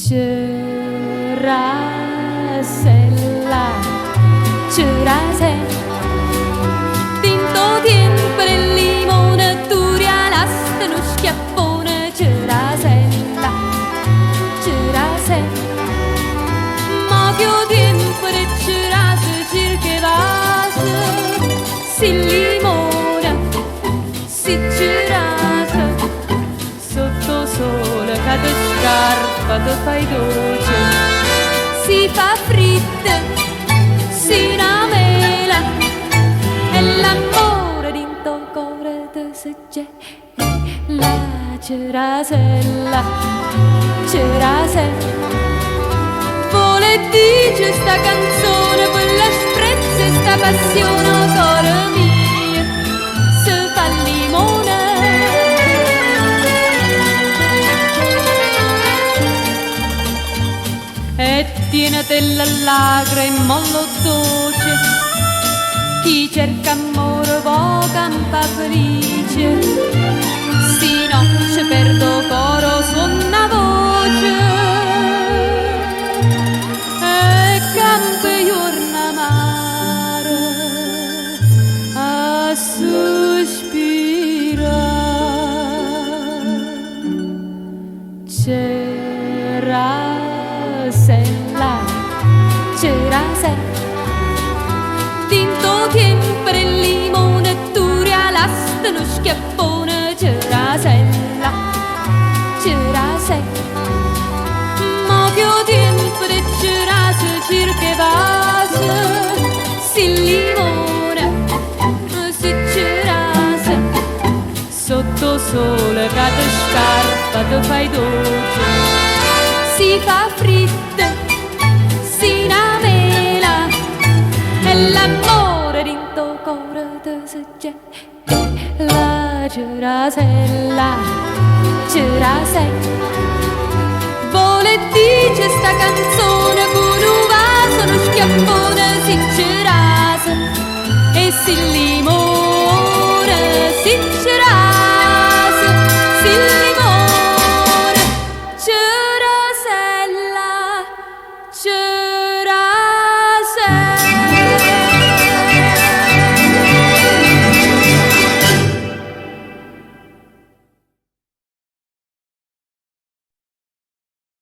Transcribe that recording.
Cerasella, cerasella, tinto tiempo il limone, turia l'asta, uno schiaffone, cerasella, cerasella, ma più tempo di cerase, cirche vase, si limone, si cerase, sotto sole cade scarpa, te fai dolce, si fa fritta, si namela, e l'amore d'into cuore te se c'è, la cerasella, cerasella, vuole dice sta canzone, quella sprezza e sta passione, cuore mio, se fa limone. E tienete la lacrima mollo dolce, chi cerca amore può campa felice, si noce perdo coro suona voce, e campa giorno amare a sospirare. Cerasella, cerasella, tinto tiempo il limone, turia l'asta, uno schiaffone, cerasella, cerasella, ma più tempo di cerase, cirche vase, si limone, si cerase, sotto sole cade scarpa, te fai dolce, si fa fritta, si namela, e l'amore d'into cuore te se c'è, la cerasella, cerasella, vuole dice sta canzone, con un vaso, uno schiaffone, si cerase, e si limone, si cerase.